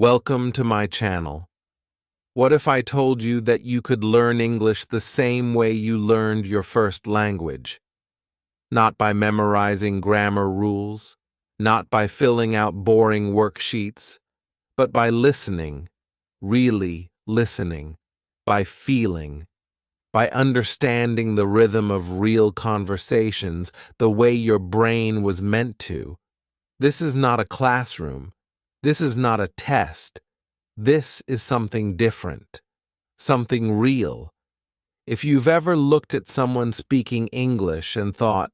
Welcome to my channel. What if I told you that you could learn English the same way you learned your first language? Not by memorizing grammar rules, not by filling out boring worksheets, but by listening, really listening, by feeling, by understanding the rhythm of real conversations the way your brain was meant to. This is not a classroom. This is not a test. This is something different, something real. If you've ever looked at someone speaking English and thought,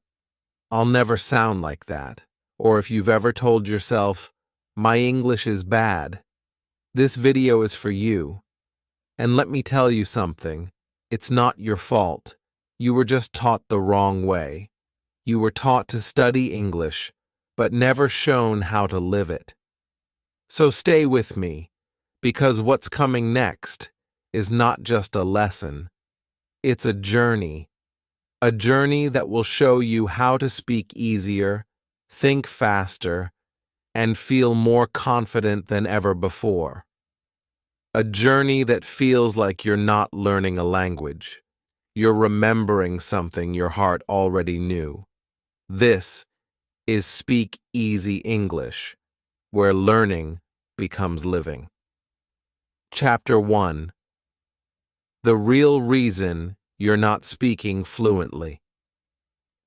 I'll never sound like that, or if you've ever told yourself, my English is bad, this video is for you. And let me tell you something, it's not your fault. You were just taught the wrong way. You were taught to study English, but never shown how to live it. So stay with me, because what's coming next is not just a lesson. It's a journey that will show you how to speak easier, think faster, and feel more confident than ever before. A journey that feels like you're not learning a language. You're remembering something your heart already knew. This is Speak Easy English, where learning becomes living. Chapter 1. The real reason you're not speaking fluently.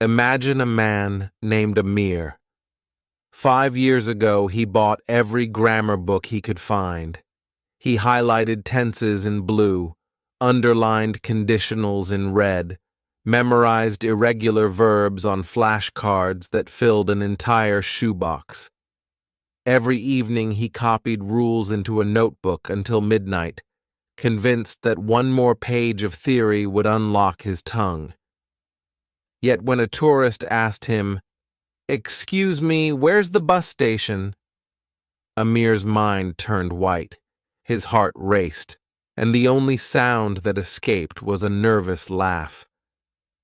Imagine a man named Amir. 5 years ago, he bought every grammar book he could find. He highlighted tenses in blue, underlined conditionals in red, memorized irregular verbs on flashcards that filled an entire shoebox. Every evening he copied rules into a notebook until midnight, convinced that one more page of theory would unlock his tongue. Yet when a tourist asked him, "Excuse me, where's the bus station?" Amir's mind turned white, his heart raced, and the only sound that escaped was a nervous laugh.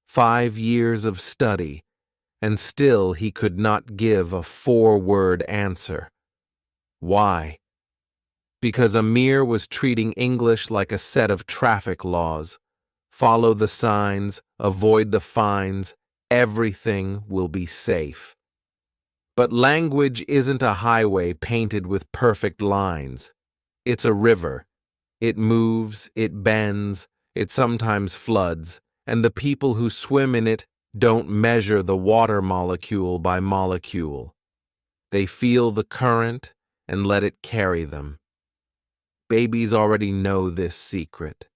5 years of study, and still he could not give a 4-word answer. Why? Because Amir was treating English like a set of traffic laws. Follow the signs, avoid the fines, everything will be safe. But language isn't a highway painted with perfect lines. It's a river. It moves, it bends, it sometimes floods, and the people who swim in it don't measure the water molecule by molecule. They feel the current and let it carry them. Babies already know this secret.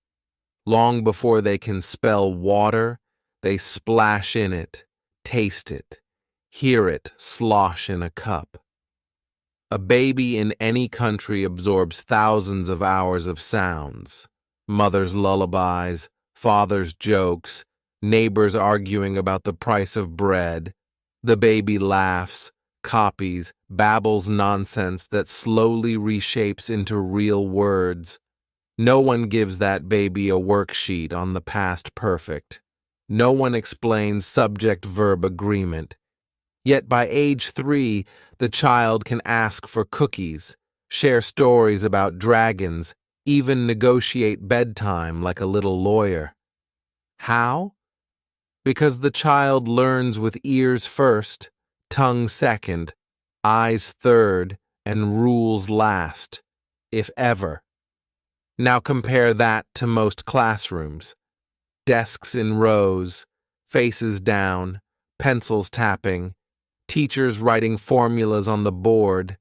Long before they can spell water, they splash in it, taste it, hear it slosh in a cup. A baby in any country absorbs thousands of hours of sounds, mother's lullabies, father's jokes, neighbors arguing about the price of bread. The baby laughs, copies, babbles nonsense that slowly reshapes into real words. No one gives that baby a worksheet on the past perfect. No one explains subject-verb agreement. Yet by age 3, the child can ask for cookies, share stories about dragons, even negotiate bedtime like a little lawyer. How? Because the child learns with ears first, tongue second, eyes third, and rules last, if ever. Now compare that to most classrooms. Desks in rows, faces down, pencils tapping, teachers writing formulas on the board,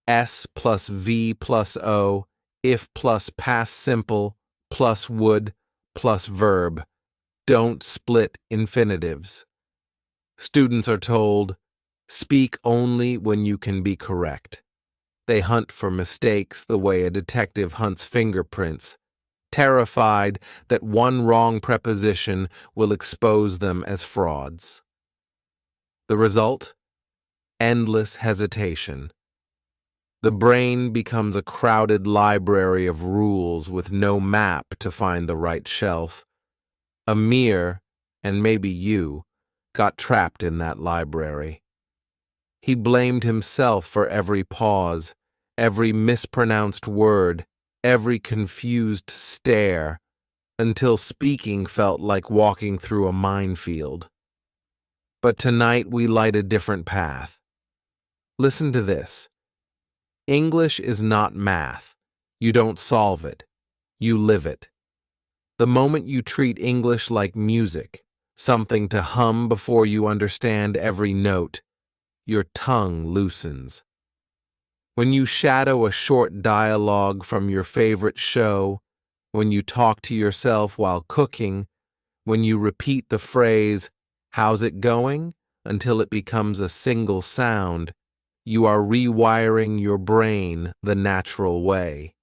S plus V plus O, if plus past simple, plus would, plus verb. Don't split infinitives. Students are told, speak only when you can be correct. They hunt for mistakes the way a detective hunts fingerprints, terrified that one wrong preposition will expose them as frauds. The result? Endless hesitation. The brain becomes a crowded library of rules with no map to find the right shelf. Amir, and maybe you, got trapped in that library. He blamed himself for every pause, every mispronounced word, every confused stare, until speaking felt like walking through a minefield. But tonight we light a different path. Listen to this. English is not math. You don't solve it. You live it. The moment you treat English like music, something to hum before you understand every note, your tongue loosens. When you shadow a short dialogue from your favorite show, when you talk to yourself while cooking, when you repeat the phrase, "How's it going?" until it becomes a single sound, you are rewiring your brain the natural way.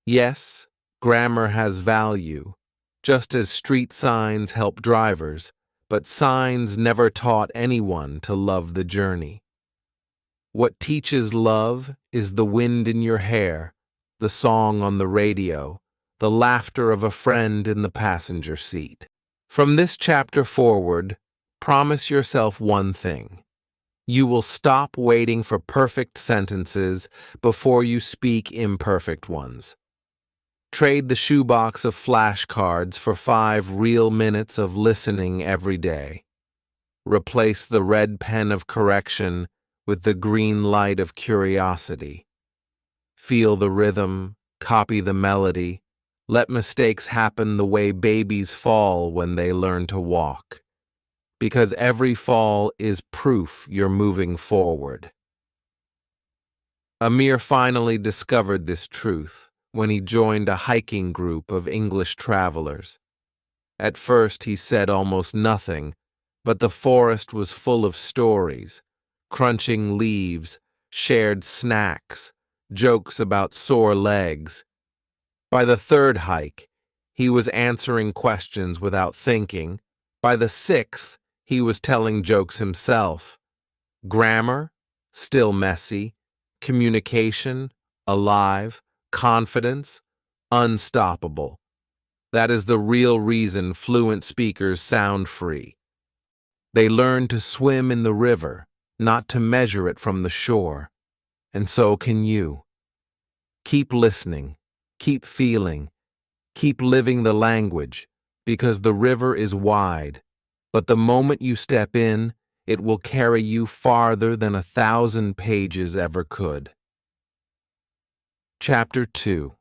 Yes, grammar has value, just as street signs help drivers, but signs never taught anyone to love the journey. What teaches love is the wind in your hair, the song on the radio, the laughter of a friend in the passenger seat. From this chapter forward, promise yourself one thing. You will stop waiting for perfect sentences before you speak imperfect ones. Trade the shoebox of flashcards for 5 real minutes of listening every day. Replace the red pen of correction with the green light of curiosity. Feel the rhythm, copy the melody, let mistakes happen the way babies fall when they learn to walk. Because every fall is proof you're moving forward. Amir finally discovered this truth when he joined a hiking group of English travelers. At first he said almost nothing, but the forest was full of stories, crunching leaves, shared snacks, jokes about sore legs. By the 3rd hike, he was answering questions without thinking. By the 6th, he was telling jokes himself. Grammar, still messy. Communication, alive. Confidence, unstoppable. That is the real reason fluent speakers sound free. They learn to swim in the river, not to measure it from the shore. And so can you. Keep listening, keep feeling, keep living the language, because the river is wide, but the moment you step in, it will carry you farther than 1,000 pages ever could. Chapter 2.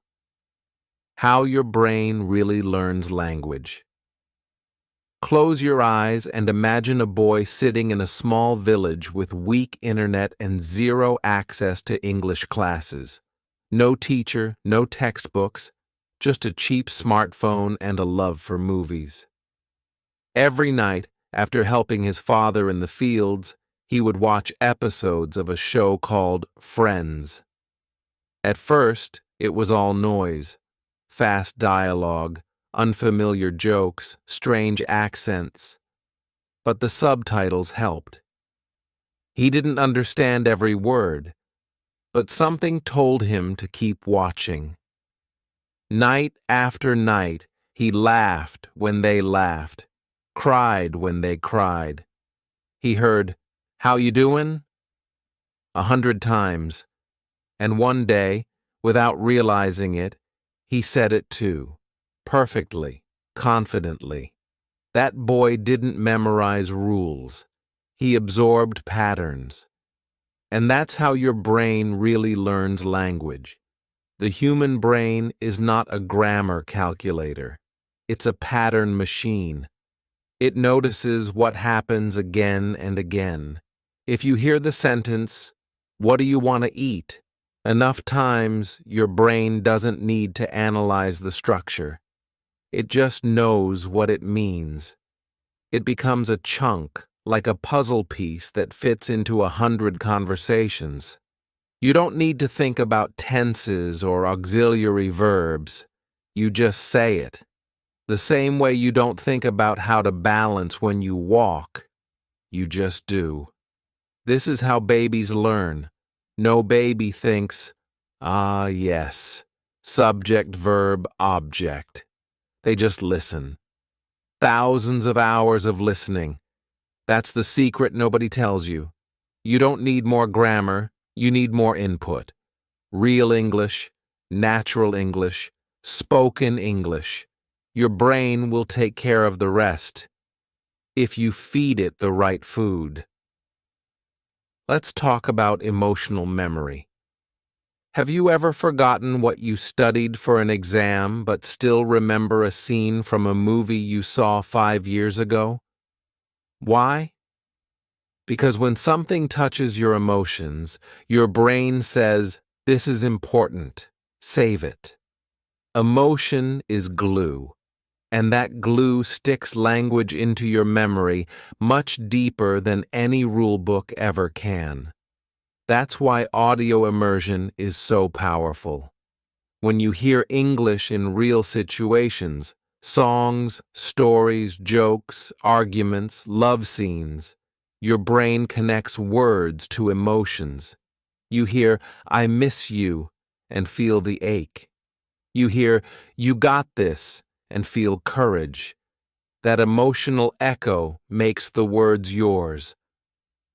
How your brain really learns language. Close your eyes and imagine a boy sitting in a small village with weak internet and zero access to English classes. No teacher, no textbooks, just a cheap smartphone and a love for movies. Every night, after helping his father in the fields, he would watch episodes of a show called Friends. At first, it was all noise, fast dialogue, unfamiliar jokes, strange accents. But the subtitles helped. He didn't understand every word, but something told him to keep watching. Night after night, he laughed when they laughed, cried when they cried. He heard, "How you doin'?" 100 times. And one day, without realizing it, he said it too, perfectly, confidently. That boy didn't memorize rules. He absorbed patterns. And that's how your brain really learns language. The human brain is not a grammar calculator. It's a pattern machine. It notices what happens again and again. If you hear the sentence, "What do you want to eat?" enough times, your brain doesn't need to analyze the structure. It just knows what it means. It becomes a chunk, like a puzzle piece that fits into 100 conversations. You don't need to think about tenses or auxiliary verbs. You just say it. The same way you don't think about how to balance when you walk. You just do. This is how babies learn. No baby thinks, "Ah, yes, subject, verb, object." They just listen. Thousands of hours of listening. That's the secret nobody tells you. You don't need more grammar, you need more input. real English, natural English, spoken English. Your brain will take care of the rest if you feed it the right food. Let's talk about emotional memory. Have you ever forgotten what you studied for an exam but still remember a scene from a movie you saw 5 years ago? Why? Because when something touches your emotions, your brain says, "This is important. Save it." Emotion is glue, and that glue sticks language into your memory much deeper than any rule book ever can. That's why audio immersion is so powerful. When you hear English in real situations, songs, stories, jokes, arguments, love scenes, your brain connects words to emotions. You hear, "I miss you," and feel the ache. You hear, "You got this," and feel courage. That emotional echo makes the words yours.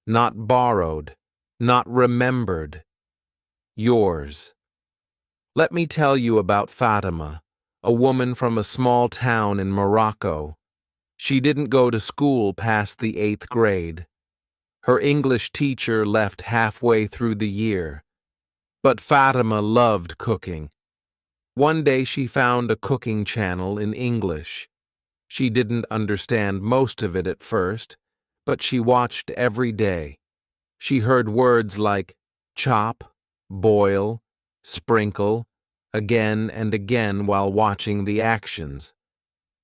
Not borrowed, not remembered. Yours. Let me tell you about Fatima, a woman from a small town in Morocco. She didn't go to school past the 8th grade. Her English teacher left halfway through the year. But Fatima loved cooking. One day she found a cooking channel in English. She didn't understand most of it at first, but she watched every day. She heard words like chop, boil, sprinkle, again and again while watching the actions.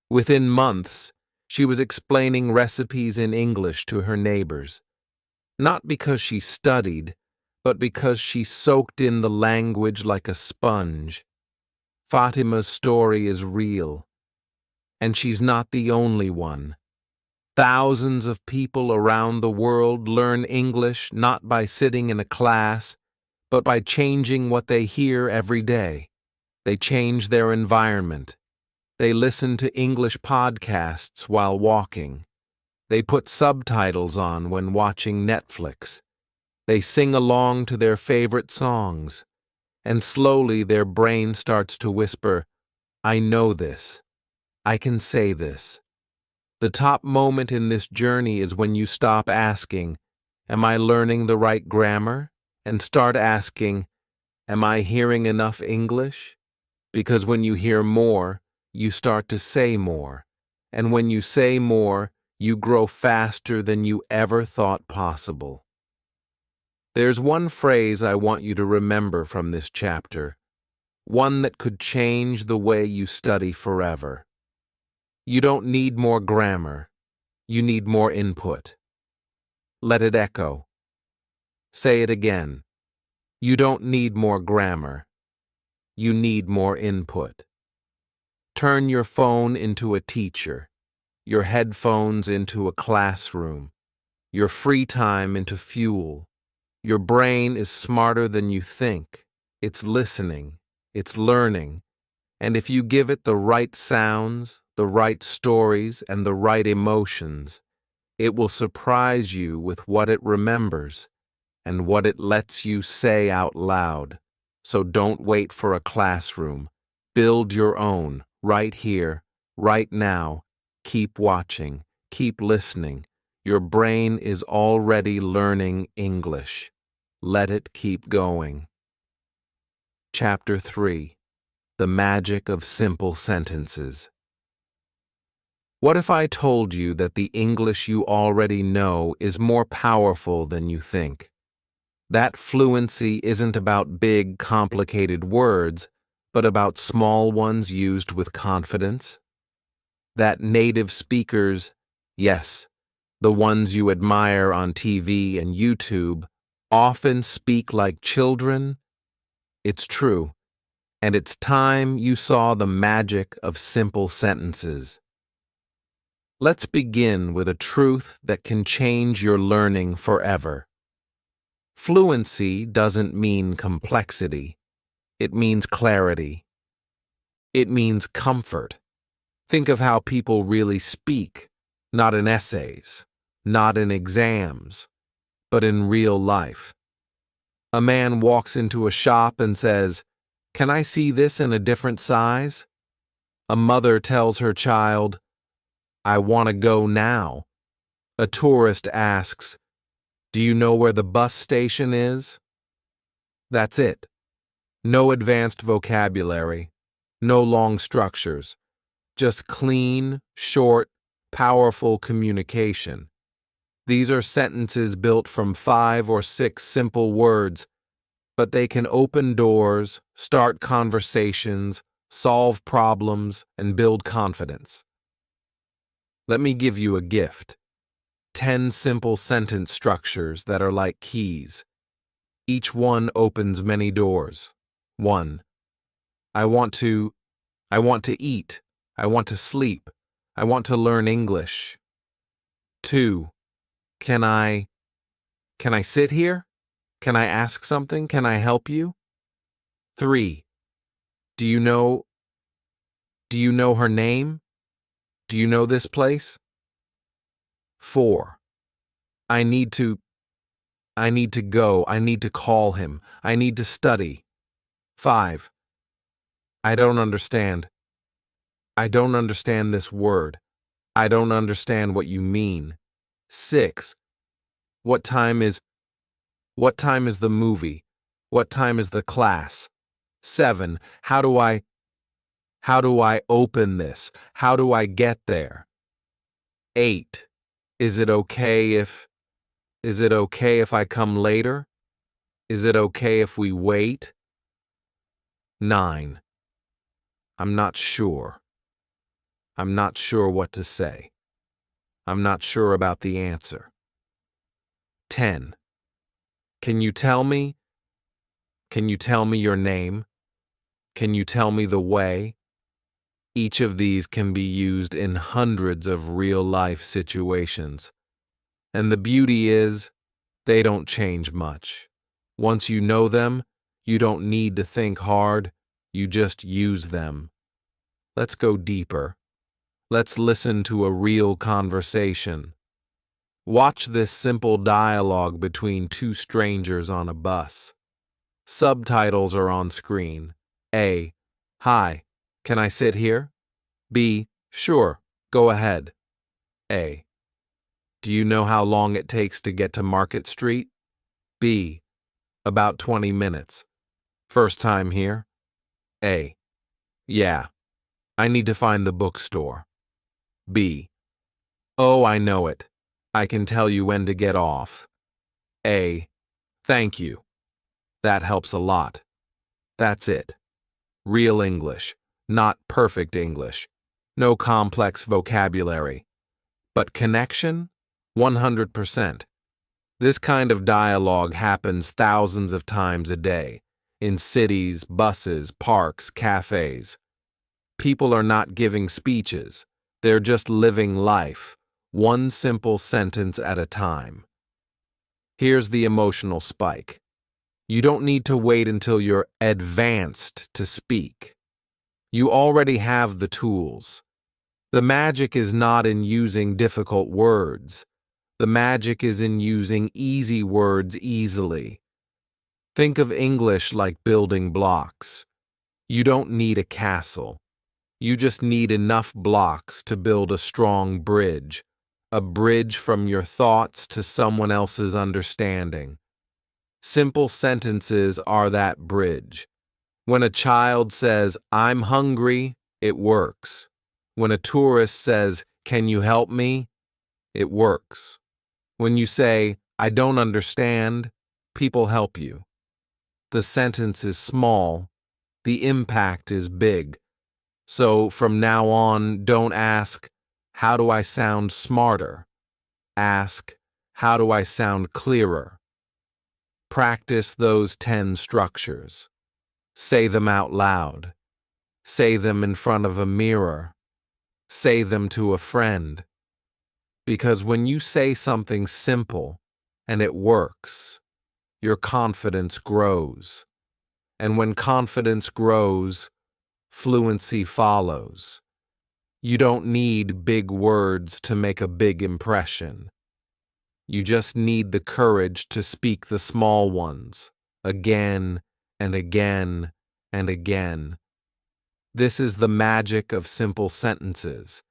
Within months, she was explaining recipes in English to her neighbors. Not because she studied, but because she soaked in the language like a sponge. Fatima's story is real, and she's not the only one. Thousands of people around the world learn English not by sitting in a class, but by changing what they hear every day. They change their environment. They listen to English podcasts while walking. They put subtitles on when watching Netflix. They sing along to their favorite songs. And slowly their brain starts to whisper, "I know this. I can say this." The top moment in this journey is when you stop asking, "Am I learning the right grammar?" and start asking, "Am I hearing enough English?" Because when you hear more, you start to say more. And when you say more, you grow faster than you ever thought possible. There's one phrase I want you to remember from this chapter, one that could change the way you study forever. You don't need more grammar. You need more input. Let it echo. Say it again. You don't need more grammar. You need more input. Turn your phone into a teacher, your headphones into a classroom, your free time into fuel. Your brain is smarter than you think. It's listening. It's learning. And if you give it the right sounds, the right stories, and the right emotions, it will surprise you with what it remembers and what it lets you say out loud. So don't wait for a classroom. Build your own, right here, right now. Keep watching. Keep listening. Your brain is already learning English. Let it keep going. Chapter 3. The Magic of Simple Sentences. What if I told you that the English you already know is more powerful than you think? That fluency isn't about big, complicated words, but about small ones used with confidence? That native speakers, yes, the ones you admire on TV and YouTube, often speak like children? It's true. And it's time you saw the magic of simple sentences. Let's begin with a truth that can change your learning forever. Fluency doesn't mean complexity. It means clarity. It means comfort. Think of how people really speak, not in essays, not in exams, but in real life. A man walks into a shop and says, "Can I see this in a different size?" A mother tells her child, "I want to go now." A tourist asks, "Do you know where the bus station is?" That's it. No advanced vocabulary, no long structures, just clean, short, powerful communication. These are sentences built from 5 or 6 simple words, but they can open doors, start conversations, solve problems, and build confidence. Let me give you a gift. 10 simple sentence structures that are like keys. Each one opens many doors. 1. I want to eat. I want to sleep. I want to learn English. 2. Can I sit here? Can I ask something? Can I help you? 3. Do you know her name? Do you know this place? 4. I need to go. I need to call him. I need to study. 5. I don't understand. I don't understand this word. I don't understand what you mean. 6. What time is the movie? What time is the class? 7. How do I open this? How do I get there? 8. Is it okay if I come later? Is it okay if we wait? 9. I'm not sure. I'm not sure what to say. I'm not sure about the answer. 10. Can you tell me? Can you tell me your name? Can you tell me the way? Each of these can be used in hundreds of real-life situations. And the beauty is, they don't change much. Once you know them, you don't need to think hard, you just use them. Let's go deeper. Let's listen to a real conversation. Watch this simple dialogue between 2 strangers on a bus. Subtitles are on screen. A. Hi, can I sit here? B. Sure, go ahead. A. Do you know how long it takes to get to Market Street? B. About 20 minutes. First time here? A. Yeah. I need to find the bookstore. B. Oh, I know it. I can tell you when to get off. A. Thank you. That helps a lot. That's it. Real English, not perfect English. No complex vocabulary. But connection? 100%. This kind of dialogue happens thousands of times a day, in cities, buses, parks, cafes. People are not giving speeches, they're just living life, one simple sentence at a time. Here's the emotional spike. You don't need to wait until you're advanced to speak. You already have the tools. The magic is not in using difficult words. The magic is in using easy words easily. Think of English like building blocks. You don't need a castle. You just need enough blocks to build a strong bridge, a bridge from your thoughts to someone else's understanding. Simple sentences are that bridge. When a child says, "I'm hungry," it works. When a tourist says, "Can you help me?" it works. When you say, "I don't understand," people help you. The sentence is small, the impact is big. So from now on, don't ask, "How do I sound smarter?" Ask, "How do I sound clearer?" Practice those 10 structures. Say them out loud. Say them in front of a mirror. Say them to a friend. Because when you say something simple and it works, your confidence grows. And when confidence grows, fluency follows. You don't need big words to make a big impression. You just need the courage to speak the small ones. again and again and again. This is the magic of simple sentences,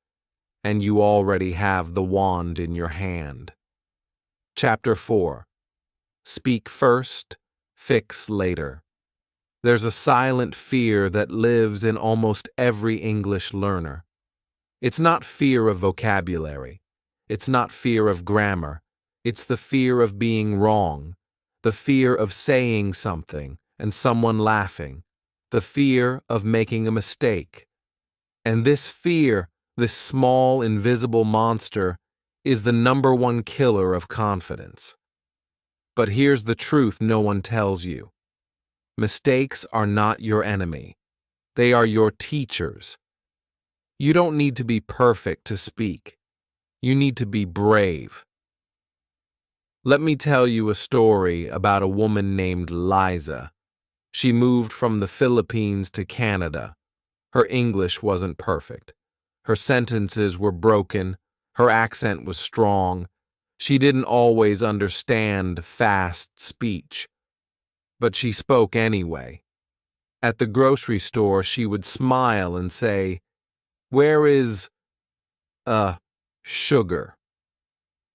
and you already have the wand in your hand. Chapter 4. Speak first, fix later. There's a silent fear that lives in almost every English learner. It's not fear of vocabulary. It's not fear of grammar. It's the fear of being wrong, the fear of saying something and someone laughing, the fear of making a mistake. And this fear, this small invisible monster, is the number one killer of confidence. But here's the truth no one tells you. Mistakes are not your enemy. They are your teachers. You don't need to be perfect to speak. You need to be brave. Let me tell you a story about a woman named Liza. She moved from the Philippines to Canada. Her English wasn't perfect. Her sentences were broken. Her accent was strong. She didn't always understand fast speech. But she spoke anyway. At the grocery store, she would smile and say, "Where is, sugar?"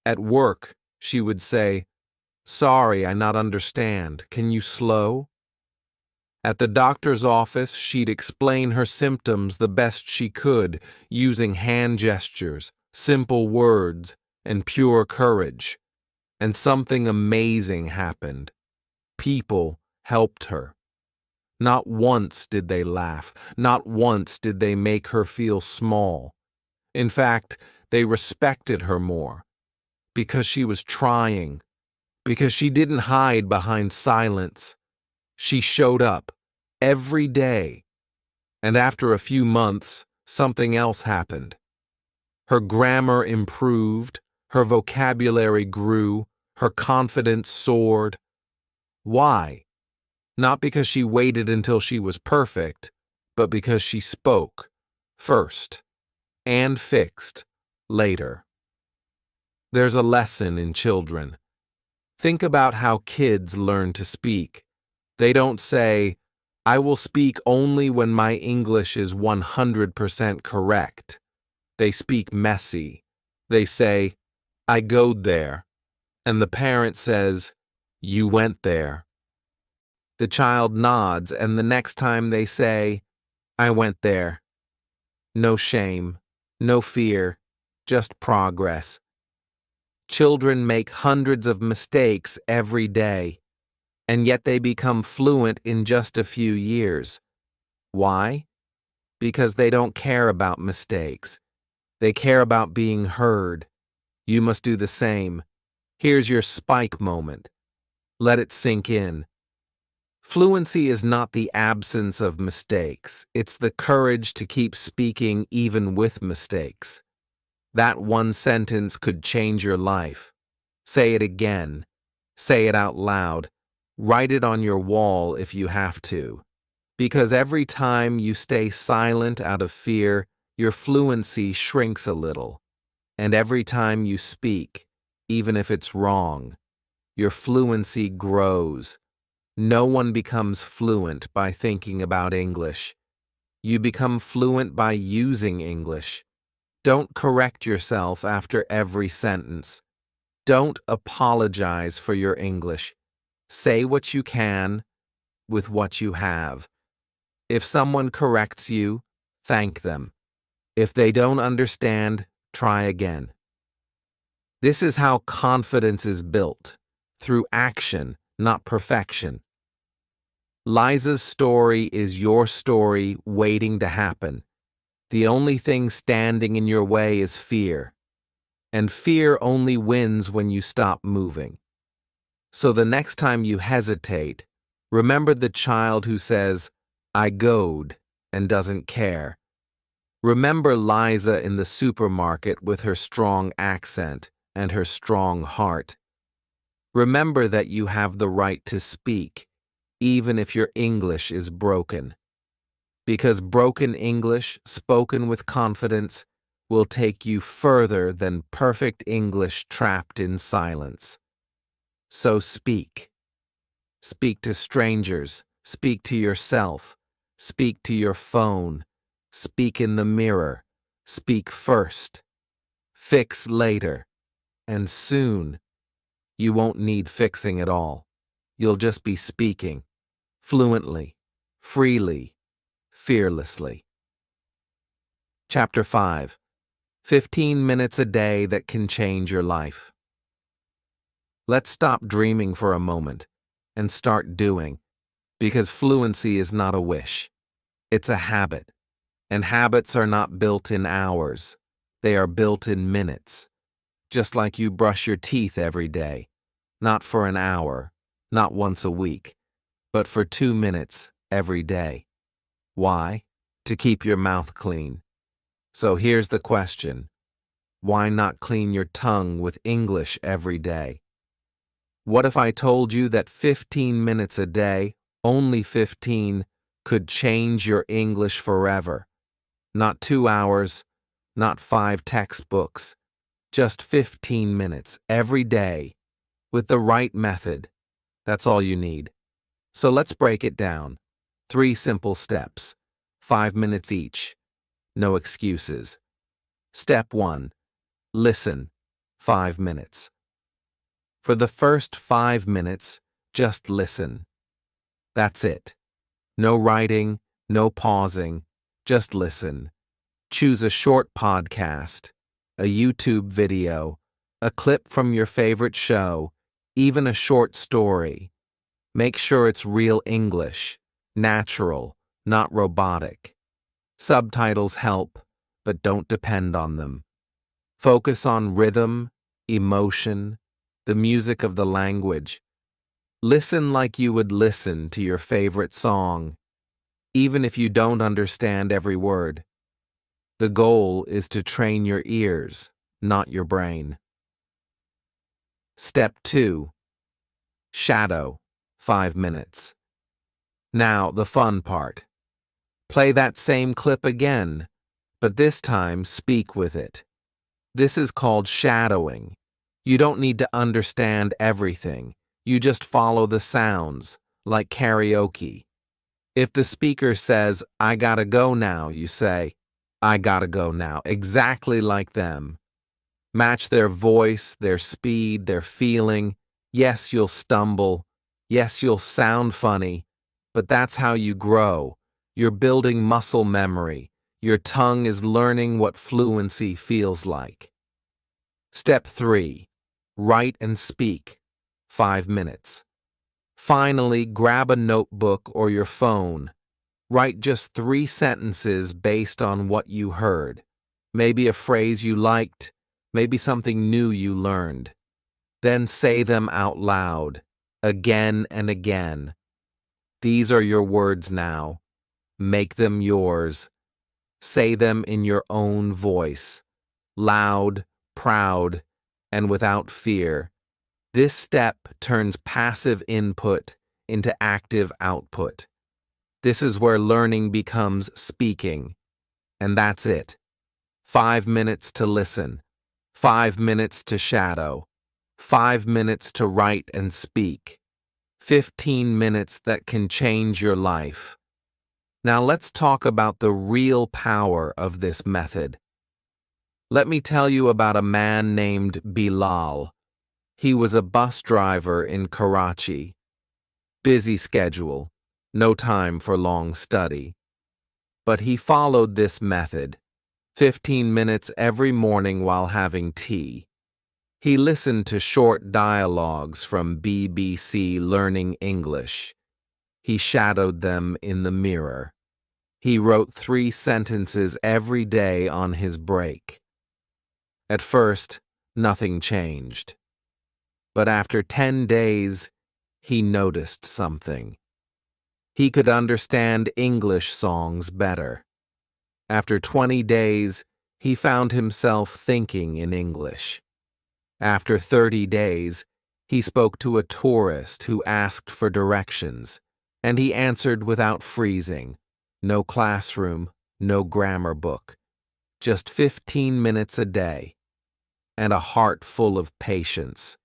At work, she would say, "Sorry, I not understand. Can you slow?" At the doctor's office, she'd explain her symptoms the best she could, using hand gestures, simple words, and pure courage. And something amazing happened. People helped her. Not once did they laugh. Not once did they make her feel small. In fact, they respected her more. Because she was trying. Because she didn't hide behind silence. She showed up. Every day. And after a few months, something else happened. Her grammar improved, her vocabulary grew, her confidence soared. Why? Not because she waited until she was perfect, but because she spoke first and fixed later. There's a lesson in children. Think about how kids learn to speak. They don't say, "I will speak only when my English is 100% correct." They speak messy. They say, "I goed there," and the parent says, "You went there." The child nods, and the next time they say, "I went there." No shame, no fear, just progress. Children make hundreds of mistakes every day. And yet they become fluent in just a few years. Why? Because they don't care about mistakes. They care about being heard. You must do the same. Here's your spike moment. Let it sink in. Fluency is not the absence of mistakes. It's the courage to keep speaking even with mistakes. That one sentence could change your life. Say it again. Say it out loud. Write it on your wall if you have to. Because every time you stay silent out of fear, your fluency shrinks a little. And every time you speak, even if it's wrong, your fluency grows. No one becomes fluent by thinking about English. You become fluent by using English. Don't correct yourself after every sentence. Don't apologize for your English. Say what you can with what you have. If someone corrects you, thank them. If they don't understand, try again. This is how confidence is built, through action, not perfection. Liza's story is your story waiting to happen. The only thing standing in your way is fear. And fear only wins when you stop moving. So the next time you hesitate, remember the child who says, "I goed," and doesn't care. Remember Liza in the supermarket with her strong accent and her strong heart. Remember that you have the right to speak, even if your English is broken. Because broken English, spoken with confidence, will take you further than perfect English trapped in silence. So speak. Speak to strangers. Speak to yourself. Speak to your phone. Speak in the mirror. Speak first. Fix later. And soon, you won't need fixing at all. You'll just be speaking. Fluently. Freely. Fearlessly. Chapter 5. 15 minutes a day that can change your life. Let's stop dreaming for a moment and start doing, because fluency is not a wish. It's a habit, and habits are not built in hours. They are built in minutes, just like you brush your teeth every day, not for an hour, not once a week, but for 2 minutes every day. Why? To keep your mouth clean. So here's the question. Why not clean your tongue with English every day? What if I told you that 15 minutes a day, only 15, could change your English forever? Not 2 hours, not 5 textbooks, just 15 minutes every day with the right method. That's all you need. So let's break it down. 3 simple steps, 5 minutes each. No excuses. Step 1. Listen. 5 minutes. For the first 5 minutes, just listen. That's it. No writing, no pausing, just listen. Choose a short podcast, a YouTube video, a clip from your favorite show, even a short story. Make sure it's real English, natural, not robotic. Subtitles help, but don't depend on them. Focus on rhythm, emotion, the music of the language. Listen like you would listen to your favorite song, even if you don't understand every word. The goal is to train your ears, not your brain. Step 2. Shadow. 5 minutes. Now, the fun part. Play that same clip again, but this time speak with it. This is called shadowing. You don't need to understand everything. You just follow the sounds, like karaoke. If the speaker says, "I gotta go now," you say, "I gotta go now," exactly like them. Match their voice, their speed, their feeling. Yes, you'll stumble. Yes, you'll sound funny. But that's how you grow. You're building muscle memory. Your tongue is learning what fluency feels like. Step 3. Write and speak. 5 minutes. Finally, grab a notebook or your phone. Write just 3 sentences based on what you heard. Maybe a phrase you liked, maybe something new you learned. Then say them out loud, again and again. These are your words now. Make them yours. Say them in your own voice, loud, proud, and without fear. This step turns passive input into active output. This is where learning becomes speaking. And that's it. 5 minutes to listen. 5 minutes to shadow. 5 minutes to write and speak. 15 minutes that can change your life. Now let's talk about the real power of this method. Let me tell you about a man named Bilal. He was a bus driver in Karachi. Busy schedule, no time for long study. But he followed this method, 15 minutes every morning while having tea. He listened to short dialogues from BBC Learning English. He shadowed them in the mirror. He wrote 3 sentences every day on his break. At first, nothing changed. But after 10 days, he noticed something. He could understand English songs better. After 20 days, he found himself thinking in English. After 30 days, he spoke to a tourist who asked for directions, and he answered without freezing. No classroom, no grammar book. Just 15 minutes a day, and a heart full of patience.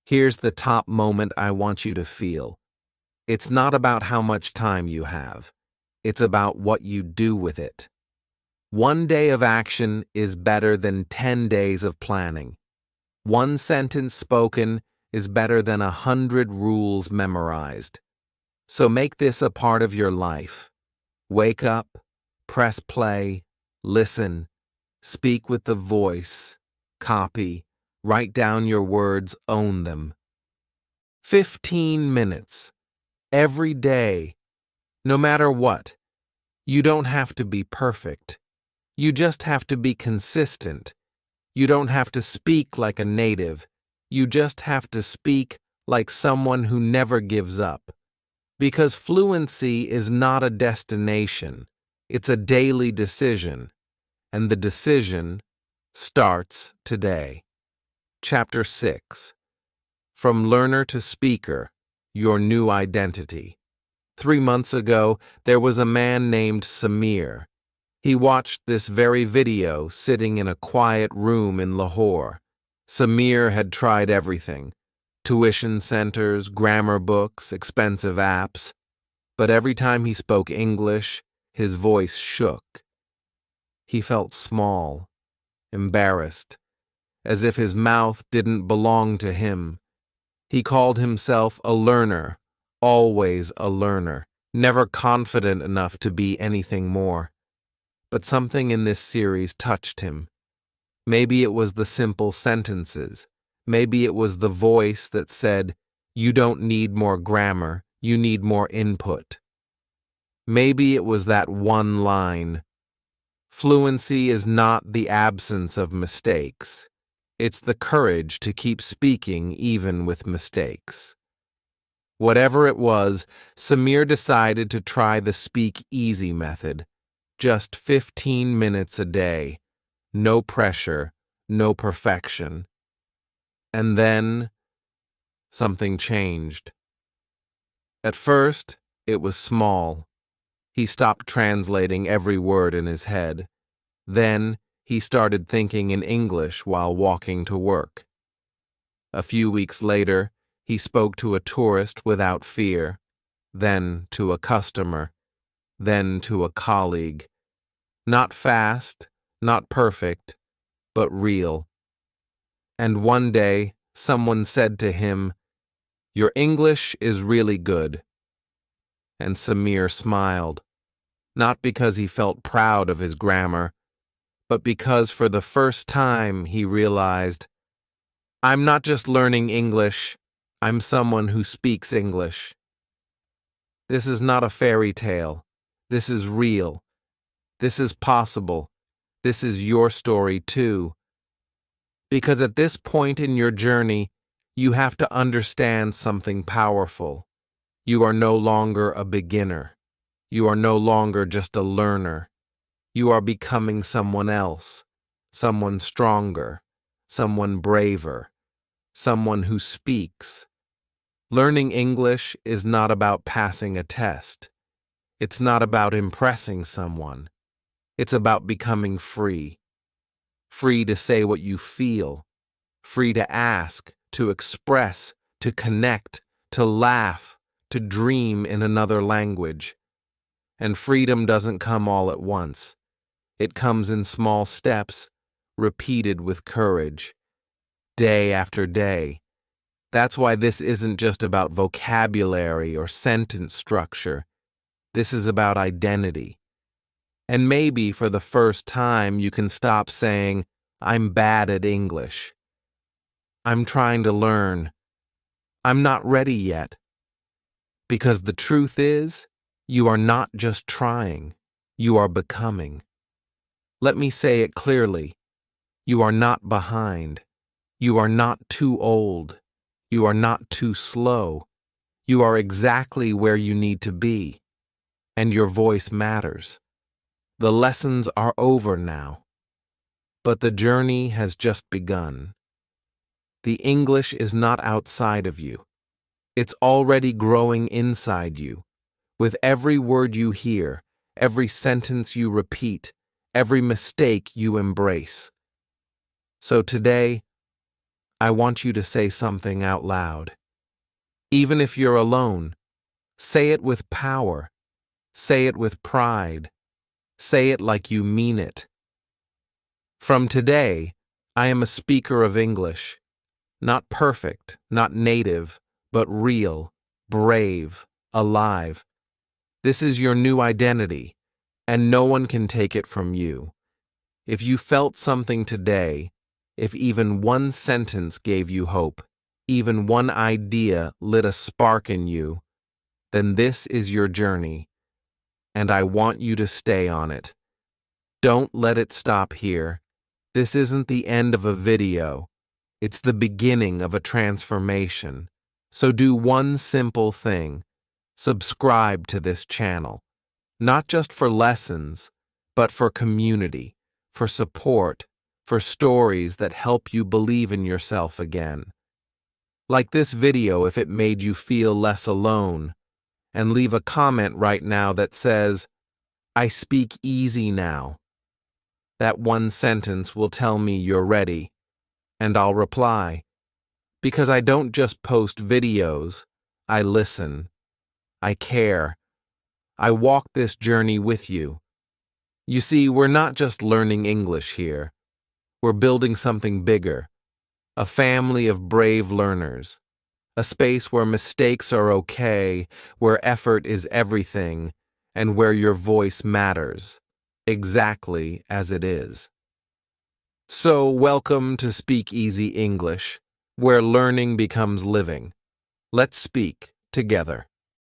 Here's the top moment I want you to feel. It's not about how much time you have. It's about what you do with it. One day of action is better than 10 days of planning. One sentence spoken is better than 100 rules memorized. So make this a part of your life. Wake up, press play, listen, speak with the voice, copy, write down your words, own them. 15 minutes. Every day. No matter what. You don't have to be perfect. You just have to be consistent. You don't have to speak like a native. You just have to speak like someone who never gives up. Because fluency is not a destination. It's a daily decision. And the decision starts today. Chapter 6. From Learner to Speaker, Your New Identity. 3 months ago, there was a man named Samir. He watched this very video sitting in a quiet room in Lahore. Samir had tried everything: tuition centers, grammar books, expensive apps. But every time he spoke English, his voice shook. He felt small, embarrassed, as if his mouth didn't belong to him. He called himself a learner, always a learner, never confident enough to be anything more. But something in this series touched him. Maybe it was the simple sentences. Maybe it was the voice that said, "You don't need more grammar, you need more input." Maybe it was that one line, "Fluency is not the absence of mistakes. It's the courage to keep speaking even with mistakes." Whatever it was, Samir decided to try the speak easy method. Just 15 minutes a day. No pressure, no perfection. And then something changed. At first, it was small. He stopped translating every word in his head. Then he started thinking in English while walking to work. A few weeks later, he spoke to a tourist without fear, then to a customer, then to a colleague. Not fast, not perfect, but real. And one day, someone said to him, "Your English is really good." And Samir smiled, not because he felt proud of his grammar, but because for the first time he realized, "I'm not just learning English, I'm someone who speaks English." This is not a fairy tale. This is real. This is possible. This is your story too. Because at this point in your journey, you have to understand something powerful. You are no longer a beginner. You are no longer just a learner. You are becoming someone else, someone stronger, someone braver, someone who speaks. Learning English is not about passing a test. It's not about impressing someone. It's about becoming free. Free to say what you feel. Free to ask, to express, to connect, to laugh, to dream in another language. And freedom doesn't come all at once. It comes in small steps, repeated with courage, day after day. That's why this isn't just about vocabulary or sentence structure. This is about identity. And maybe for the first time you can stop saying, "I'm bad at English. I'm trying to learn. I'm not ready yet." Because the truth is, you are not just trying, you are becoming. Let me say it clearly. You are not behind. You are not too old. You are not too slow. You are exactly where you need to be. And your voice matters. The lessons are over now. But the journey has just begun. The English is not outside of you. It's already growing inside you. With every word you hear, every sentence you repeat, every mistake you embrace. So today, I want you to say something out loud. Even if you're alone, say it with power. Say it with pride. Say it like you mean it. From today, I am a speaker of English. Not perfect, not native, but real, brave, alive. This is your new identity, and no one can take it from you. If you felt something today, if even one sentence gave you hope, even one idea lit a spark in you, then this is your journey, and I want you to stay on it. Don't let it stop here. This isn't the end of a video. It's the beginning of a transformation. So do one simple thing. Subscribe to this channel. Not just for lessons, but for community, for support, for stories that help you believe in yourself again. Like this video if it made you feel less alone. And leave a comment right now that says, "I speak easy now." That one sentence will tell me you're ready, and I'll reply. Because I don't just post videos, I listen. I care. I walk this journey with you. You see, we're not just learning English here. We're building something bigger. A family of brave learners. A space where mistakes are okay, where effort is everything, and where your voice matters, exactly as it is. So, welcome to Speak Easy English, where learning becomes living. Let's speak together.